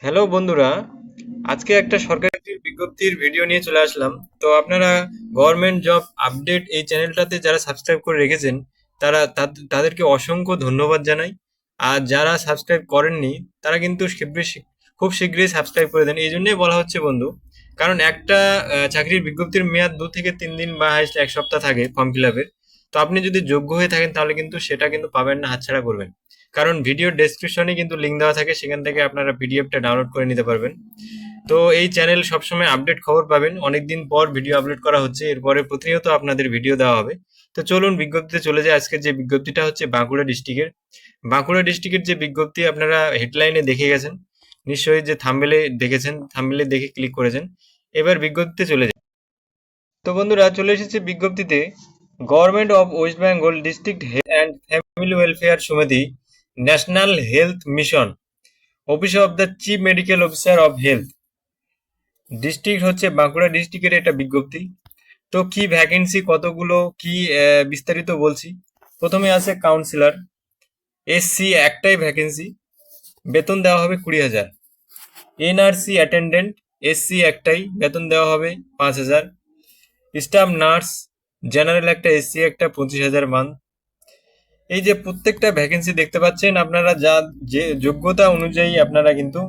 Hello বন্ধুরা, আজকে একটা সরকারি চাকরির বিজ্ঞপ্তির ভিডিও নিয়ে চলে আসলাম। তো আপনারা গভর্নমেন্ট জব আপডেট এই চ্যানেলটাতে যারা সাবস্ক্রাইব করে রেখেছেন তাদেরকে অসংখ্য ধন্যবাদ জানাই। আর যারা সাবস্ক্রাইব করেননি তারা কিন্তু খুব শীঘ্রই সাবস্ক্রাইব করে দেন। এই জন্যই বলা হচ্ছে বন্ধু, কারণ একটা চাকরির বিজ্ঞপ্তির মেয়াদ 2 থেকে 3 দিন বা হাইস্ট 1 সপ্তাহ থাকে ফর্ম ফিল আপের। তো আপনি যদি যোগ্য হয়ে থাকেন তাহলে কিন্তু সেটা কিন্তু পাবেন না, হাতছাড়া করবেন। কারণ ভিডিওর ডেসক্রিপশনে কিন্তু লিঙ্ক দেওয়া থাকে, সেখান থেকে আপনারা পিডিএফটা ডাউনলোড করে নিতে পারবেন। তো এই চ্যানেল সবসময় আপডেট খবর পাবেন, অনেকদিন পর ভিডিও আপলোড করা হচ্ছে, এরপরে প্রতিনিয়ত আপনাদের ভিডিও দেওয়া হবে। তো চলুন বিজ্ঞপ্তিতে চলে যায়। আজকের যে বিজ্ঞপ্তিটা হচ্ছে বাঁকুড়া ডিস্ট্রিক্টের যে বিজ্ঞপ্তি আপনারা হেডলাইনে দেখে গেছেন নিশ্চয়ই, যে থাম্বনেলে দেখেছেন, থাম্বনেলে দেখে ক্লিক করেছেন। এবার বিজ্ঞপ্তিতে চলে যায়। তো বন্ধুরা, চলে এসেছে বিজ্ঞপ্তিতে। Government of West Bengal district health and family welfare সমিতি, national health mission, office of the chief medical officer of health, district হচ্ছে বাঁকুড়া ডিস্ট্রিক্টের একটা বিজ্ঞপ্তি। তো কি ভ্যাকেন্সি কতগুলো কি বিস্তারিত বলছি। প্রথমে আছে কাউন্সিলর, এসসি একটাই ভ্যাকেন্সি, বেতন দেওয়া হবে 20,000। এনআরসি অ্যাটেন্ডেন্ট, এসসি একটাই, বেতন দেওয়া হবে 5,000। স্টাফ নার্স জেনারেল একটা, এসসি একটা, 25,000 মান্থ। এই যে প্রত্যেকটা ভ্যাকেন্সি দেখতে পাচ্ছেন আপনারা, যা যে যোগ্যতা অনুযায়ী আপনারা কিন্তু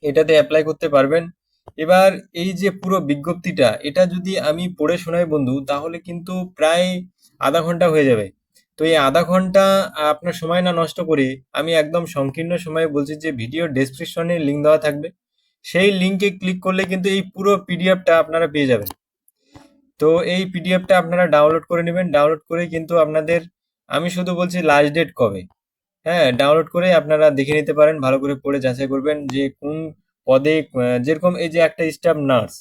এটাতে অ্যাপ্লাই করতে পারবেন। এবার এই যে পুরো বিজ্ঞপ্তিটা, এটা যদি আমি পড়ে শোনাই বন্ধু, তাহলে কিন্তু প্রায় আধা ঘন্টা হয়ে যাবে। তো এই আধা ঘন্টা আপনার সময় না নষ্ট করে আমি একদম সংকীর্ণ সময়ে বলছি যে ভিডিও ডেসক্রিপশনে লিঙ্ক দেওয়া থাকবে, সেই লিঙ্কে ক্লিক করলে কিন্তু এই পুরো পিডিএফটা আপনারা পেয়ে যাবেন। তো এই পিডিএফটা আপনারা ডাউনলোড করে নেবেন। ডাউনলোড করে কিন্তু আপনাদের, আমি শুধু বলছি লাস্ট ডেট কবে। হ্যাঁ, ডাউনলোড করে আপনারা দেখে নিতে পারেন, ভালো করে পড়ে যাচাই করবেন যে কোন পদে। যেরকম এই যে একটা স্টাফ নার্স,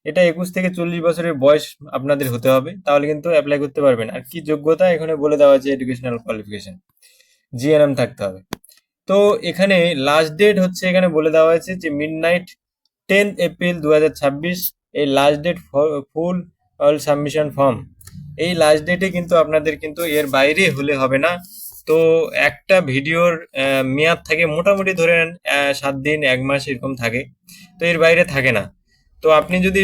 এটা 21 থেকে 40 বছরের বয়স আপনাদের হতে হবে, তাহলে কিন্তু অ্যাপ্লাই করতে পারবেন। আর কি যোগ্যতা এখানে বলে দেওয়া আছে, এডুকেশনাল কোয়ালিফিকেশন, জিএনএম থাকতে হবে। তো এখানে লাস্ট ডেট হচ্ছে, এখানে বলে দেওয়া হয়েছে যে মিডনাইট 10 এপ্রিল 2026, এই last date full all submission form. এই লাস্ট ডেটে কিন্তু আপনাদের কিন্তু এর বাইরে হলে হবে না। তো একটা ভিডিওর মেয়াদ থাকে মোটামুটি ধরে নেন 7 দিন 1 মাস এরকম থাকে, তো এর বাইরে থাকে না। তো আপনি যদি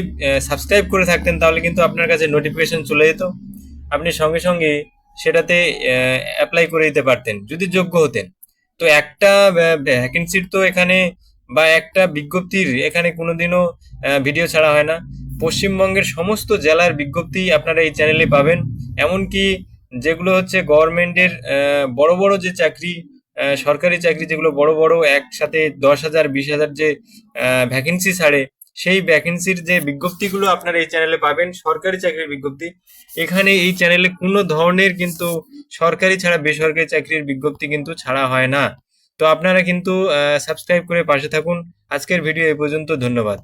সাবস্ক্রাইব করে থাকতেন তাহলে কিন্তু আপনার কাছে নোটিফিকেশন চলে যেত, আপনি সঙ্গে সঙ্গে সেটাতে অ্যাপ্লাই করে দিতে পারতেন যদি যোগ্য হতেন। তো একটা ভ্যাকেন্সির তো এখানে, বা একটা বিজ্ঞপ্তির এখানে কোনোদিনও ভিডিও ছাড়া হয় না। পশ্চিমবঙ্গের সমস্ত জেলার বিজ্ঞপ্তি আপনারা এই চ্যানেলে পাবেন। এমনকি যেগুলো হচ্ছে গভর্নমেন্টের বড় বড় যে চাকরি, সরকারি চাকরি যেগুলো বড় বড় একসাথে 10,000 20,000 যে ভ্যাকেন্সি ছাড়ে, সেই ভ্যাকেন্সির যে বিজ্ঞপ্তিগুলো আপনারা এই চ্যানেলে পাবেন, সরকারি চাকরির বিজ্ঞপ্তি। এখানে এই চ্যানেলে কোনো ধরনের কিন্তু সরকারি ছাড়া বেসরকারি চাকরির বিজ্ঞপ্তি কিন্তু ছাড়া হয় না। তো আপনারা কিন্তু সাবস্ক্রাইব করে পাশে থাকুন। আজকের ভিডিও এই পর্যন্ত, ধন্যবাদ।